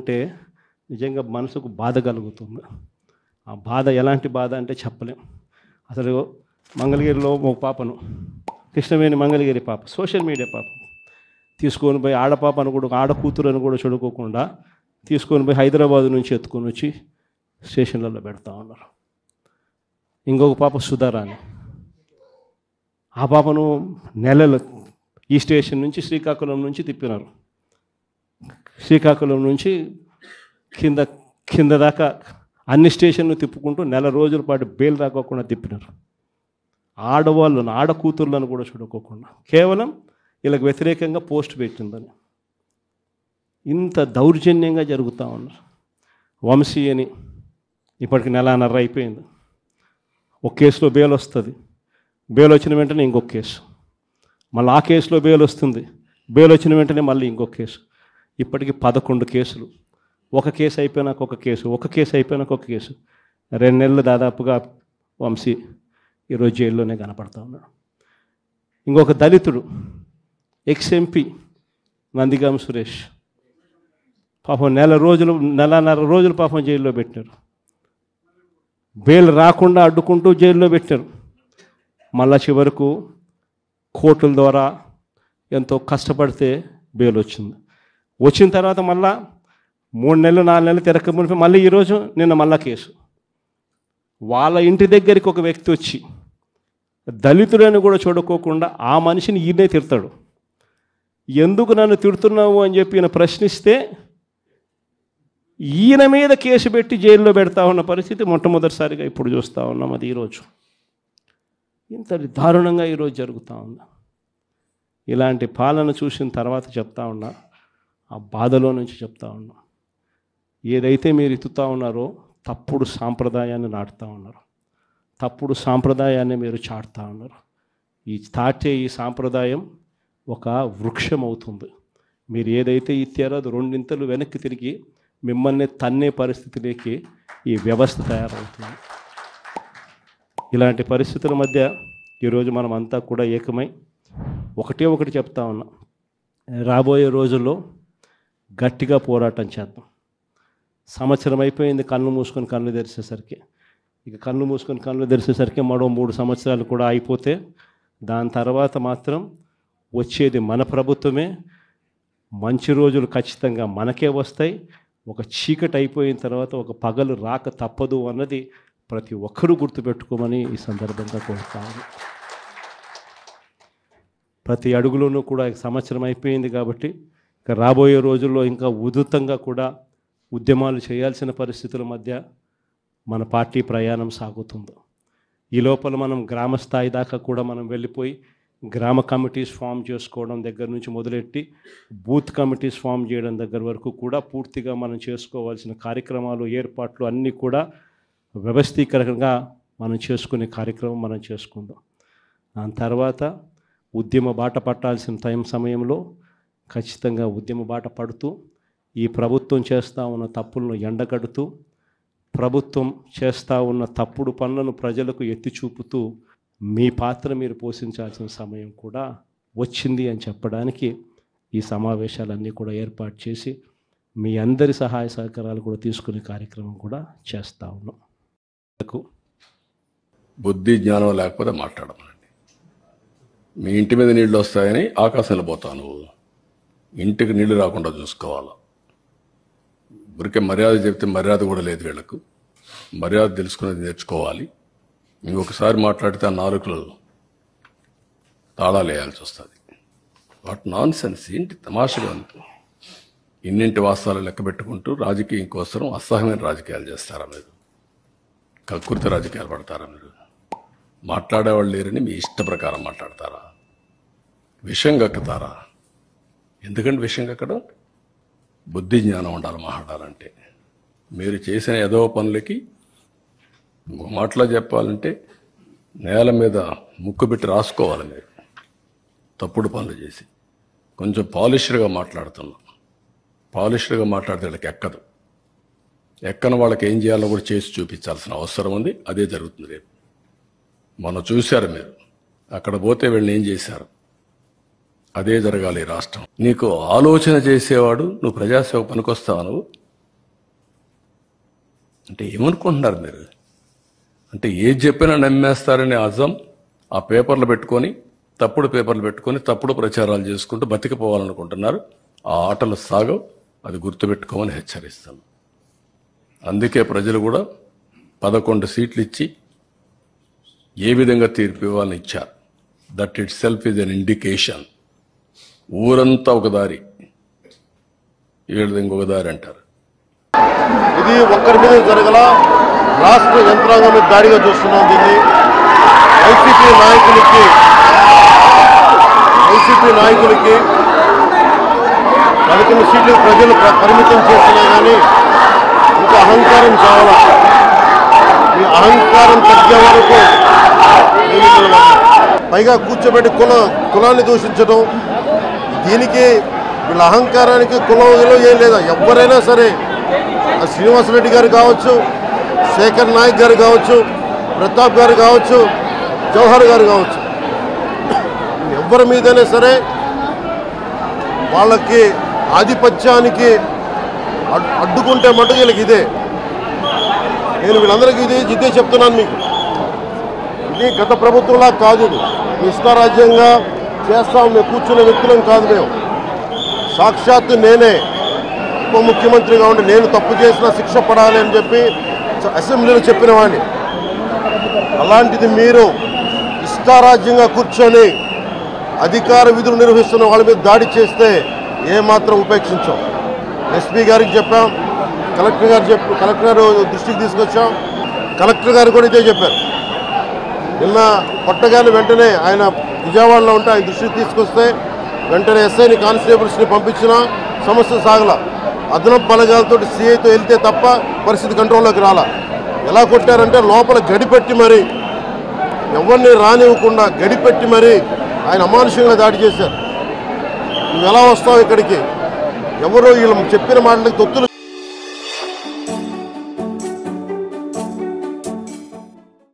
ఉంటే నిజంగా మనసుకు బాధ కలుగుతుంది. ఆ బాధ ఎలాంటి బాధ అంటే చెప్పలేం. అసలు మంగళగిరిలో ఒక పాపను, కృష్ణవేణి మంగళగిరి పాప, సోషల్ మీడియా పాప తీసుకొని పోయి, ఆడపాపను కూడా, ఆడ కూతురని కూడా చూడుకోకుండా తీసుకొని పోయి హైదరాబాద్ నుంచి ఎత్తుకొని వచ్చి స్టేషన్లలో పెడతా ఉన్నారు. ఇంకొక పాప సుధారాణి, ఆ పాపను నెలలు ఈ స్టేషన్ నుంచి శ్రీకాకుళం నుంచి తిప్పినారు. శ్రీకాకుళం నుంచి కింద దాకా అన్ని స్టేషన్లు తిప్పుకుంటూ నెల రోజుల పాటు బెయిల్ రాకోకుండా తిప్పినారు. ఆడవాళ్ళను, ఆడ కూతుర్లను కూడా చూడుకోకుండా కేవలం వీళ్ళకి వ్యతిరేకంగా పోస్ట్ పెట్టిందని. ఇంత దౌర్జన్యంగా జరుగుతూ ఉన్నారు. వంశీ అని ఇప్పటికి నెలన్నర అయిపోయింది. ఒక కేసులో బెయిల్ వస్తుంది, బెయిల్ వచ్చిన వెంటనే ఇంకొక కేసు, మళ్ళీ ఆ కేసులో బెయిల్ వస్తుంది, బెయిల్ వచ్చిన వెంటనే మళ్ళీ ఇంకొక కేసు. ఇప్పటికి 11 కేసులు. ఒక కేసు అయిపోయినాక ఒక కేసు, ఒక కేసు అయిపోయినాక ఒక కేసు. 2 నెలలు దాదాపుగా వంశీ ఈరోజు జైల్లోనే కనపడతా ఉన్నాడు. ఇంకొక దళితుడు ఎక్స్-ఎంపీ నందిగామ సురేష్ పాపం నెలన్నర రోజులు పాపం జైల్లో పెట్టారు. బెయిల్ రాకుండా అడ్డుకుంటూ జైల్లో పెట్టారు. మళ్ళా చివరకు కోర్టుల ద్వారా ఎంతో కష్టపడితే బెయిల్ వచ్చింది. వచ్చిన తర్వాత మళ్ళా 3 నెలలు 4 నెలలు తిరగకపోతే మళ్ళీ ఈరోజు నిన్న మళ్ళా కేసు. వాళ్ళ ఇంటి దగ్గరికి ఒక వ్యక్తి వచ్చి దళితులని కూడా చూడుకోకుండా ఆ మనిషిని ఈయనే తిడతాడు. ఎందుకు నన్ను తిడుతున్నావు అని చెప్పి ఈయన ప్రశ్నిస్తే ఈయన మీద కేసు పెట్టి జైల్లో పెడతా ఉన్న పరిస్థితి మొట్టమొదటిసారిగా ఇప్పుడు చూస్తూ ఉన్నాం. అది ఈరోజు ఇంత దారుణంగా ఈరోజు జరుగుతూ ఉంది. ఇలాంటి పాలన చూసిన తర్వాత చెప్తా ఉన్నా, ఆ బాధలో నుంచి చెప్తా ఉన్నా, ఏదైతే మీరు ఎత్తుతూ ఉన్నారో తప్పుడు సాంప్రదాయాన్ని నాటుతూ ఉన్నారు, తప్పుడు సాంప్రదాయాన్ని మీరు చాటుతూ ఉన్నారు. ఈ సాంప్రదాయం ఒక వృక్షం అవుతుంది. మీరు ఏదైతే ఇచ్చారో అది 2 ఇంతలు వెనక్కి తిరిగి మిమ్మల్ని తన్నే పరిస్థితిలోకి ఈ వ్యవస్థ తయారవుతుంది. ఇలాంటి పరిస్థితుల మధ్య ఈరోజు మనం అంతా కూడా ఏకమై ఒకటి చెప్తా ఉన్నాం, రాబోయే రోజుల్లో గట్టిగా పోరాటం చేద్దాం. సంవత్సరం అయిపోయింది కళ్ళు మూసుకొని కళ్ళు తెరిచేసరికి. ఇక కళ్ళు మూసుకొని కళ్ళు తెరిచేసరికి మరో 3 సంవత్సరాలు కూడా అయిపోతే దాని తర్వాత మాత్రం వచ్చేది మన ప్రభుత్వమే. మంచి రోజులు ఖచ్చితంగా మనకే వస్తాయి. ఒక చీకటి అయిపోయిన తర్వాత ఒక పగలు రాక తప్పదు అన్నది ప్రతి ఒక్కరూ గుర్తుపెట్టుకోమని ఈ సందర్భంగా కోరుతాను. ప్రతి అడుగులోనూ కూడా సంవత్సరం అయిపోయింది కాబట్టి ఇక రాబోయే రోజుల్లో ఇంకా ఉధృతంగా కూడా ఉద్యమాలు చేయాల్సిన పరిస్థితుల మధ్య మన పార్టీ ప్రయాణం సాగుతుంది. ఈ లోపల మనం గ్రామ స్థాయి దాకా కూడా మనం వెళ్ళిపోయి గ్రామ కమిటీస్ ఫామ్ చేసుకోవడం దగ్గర నుంచి మొదలెట్టి బూత్ కమిటీస్ ఫామ్ చేయడం దగ్గర వరకు కూడా పూర్తిగా మనం చేసుకోవాల్సిన కార్యక్రమాలు, ఏర్పాట్లు అన్నీ కూడా వ్యవస్థీకరణగా మనం చేసుకునే కార్యక్రమం మనం చేసుకుందాం. దాని తర్వాత ఉద్యమ బాట పట్టాల్సిన సమయంలో ఖచ్చితంగా ఉద్యమ బాట పడుతూ ఈ ప్రభుత్వం చేస్తూ ఉన్న తప్పులను ఎండగడుతూ, ప్రభుత్వం చేస్తూ ఉన్న తప్పుడు పనులను ప్రజలకు ఎత్తి చూపుతూ మీ పాత్ర మీరు పోషించాల్సిన సమయం కూడా వచ్చింది అని చెప్పడానికి ఈ సమావేశాలన్నీ కూడా ఏర్పాటు చేసి మీ అందరి సహాయ సహకారాలు కూడా తీసుకునే కార్యక్రమం కూడా చేస్తూ ఉన్నాం. బుద్ధి జ్ఞానం లేకపోతే మాట్లాడమనండి. మీ ఇంటి మీద నీళ్ళు వస్తాయని ఆకాశంలో పోతాను, ఇంటికి నీళ్లు రాకుండా చూసుకోవాలి. ఊరికే మర్యాద చెప్తే మర్యాద కూడా లేదు వీళ్లకు. మర్యాద తెలుసుకునేది నేర్చుకోవాలి. ఇంకొకసారి మాట్లాడితే ఆ నాలుకలు తాళాలు వేయాల్సి వస్తుంది. వాట్ నాన్ సెన్స్, ఏంటి తమాషగా ఉంది. ఇన్నింటి వాస్తవాలు లెక్క పెట్టుకుంటూ రాజకీయం కోసం అసహ్యమైన రాజకీయాలు చేస్తారా మీరు? కక్కుర్తి రాజకీయాలు పడతారా మీరు? మాట్లాడేవాళ్ళు లేరని మీ ఇష్ట ప్రకారం మాట్లాడతారా? విషయం కక్కుతారా? ఎందుకంటే విషయం కక్కడం బుద్ధి జ్ఞానం ఉండాలి మాట్లాడాలంటే. మీరు చేసిన ఏదో పనులకి మాటలో చెప్పాలంటే నేల మీద ముక్కు పెట్టి రాసుకోవాలి. మీరు తప్పుడు పనులు చేసి కొంచెం పాలిష్డ్గా మాట్లాడుతున్నాం. పాలిష్డ్గా మాట్లాడితే వాళ్ళకి ఎక్కదు. ఎక్కని వాళ్ళకి ఏం చేయాలో కూడా చేసి చూపించాల్సిన అవసరం ఉంది. అదే జరుగుతుంది రేపు. మొన్న చూశారు మీరు, అక్కడ పోతే వీళ్ళని ఏం చేశారు. అదే జరగాలి ఈ రాష్ట్రం. నీకు ఆలోచన చేసేవాడు, నువ్వు ప్రజాసేవ పనికొస్తావు. నువ్వు అంటే ఏమనుకుంటున్నారు మీరు? అంటే ఏది చెప్పినా నమ్మేస్తారనే అజం ఆ పేపర్లు పెట్టుకొని, తప్పుడు పేపర్లు పెట్టుకొని, తప్పుడు ప్రచారాలు చేసుకుంటూ బతికిపోవాలనుకుంటున్నారు. ఆ ఆటలు సాగవు, అది గుర్తుపెట్టుకోమని హెచ్చరిస్తాను. అందుకే ప్రజలు కూడా 11 సీట్లు ఇచ్చి ఏ విధంగా తీర్పు ఇవ్వాలని ఇచ్చారు. That it self is an indication. ఊరంతా ఒక దారి, ఏడు ఇంకొక దారి అంటారు. ఇది ఒక్కరి మీద జరగల, రాష్ట్ర యంత్రాంగం మీద దాడిగా చూస్తున్నాం. దీన్ని వైసీపీ నాయకులకి 11 సీట్లు ప్రజలు పరిమితం చేసినా కానీ ఇంకా అహంకారం చావాలా. ఈ అహంకారం తగ్గే వరకు పైగా కూర్చోబెట్టి కులాన్ని దూషించడం, దీనికి వీళ్ళ అహంకారానికి కులం ఏం లేదా. ఎవరైనా సరే, శ్రీనివాసరెడ్డి గారు కావచ్చు, శేఖర్ నాయక్ గారు కావచ్చు, ప్రతాప్ గారు కావచ్చు, జవహర్ గారు కావచ్చు, ఎవరి మీదైనా సరే వాళ్ళకి ఆధిపత్యానికి అడ్డుకుంటే మటుకు వీళ్ళకి ఇదే. నేను వీళ్ళందరికీ ఇదే చెప్తున్నాను మీకు. ఇది గత ప్రభుత్వంలా కాదు. ఇది ఇష్టారాజ్యంగా చేస్తాం మేము కూర్చునే వ్యక్తులం కాదు. మేము సాక్షాత్తు నేనే ఉప ముఖ్యమంత్రిగా ఉండి నేను తప్పు చేసినా శిక్ష పడాలి అని చెప్పి అసెంబ్లీలో చెప్పిన వాడిని. అలాంటిది మీరు ఇష్టారాజ్యంగా కూర్చొని అధికార విధులు నిర్వహిస్తున్న వాళ్ళ మీద దాడి చేస్తే ఏమాత్రం ఉపేక్షించాం. ఎస్పీ గారికి చెప్పాం, కలెక్టర్ గారు దృష్టికి తీసుకొచ్చాం. కలెక్టర్ గారు కూడా ఇదే చెప్పారు. నిన్న కొట్టగానే వెంటనే ఆయన విజయవాడలో ఉంటే ఆయన దృష్టికి తీసుకొస్తే వెంటనే ఎస్ఐని కానిస్టేబుల్స్ని పంపించిన సమస్య సాగల. అదనపు బలగాలతో సిఐతో వెళ్తే తప్ప పరిస్థితి కంట్రోల్లోకి రాలా. ఎలా కొట్టారంటే లోపల గడిపెట్టి మరి ఎవరిని రానివ్వకుండా గడిపెట్టి మరి ఆయన అమానుషంగా దాడి చేశారు. నువ్వు ఎలా వస్తావు ఇక్కడికి? ఎవరో వీళ్ళు చెప్పిన మాటలకు తొత్తులు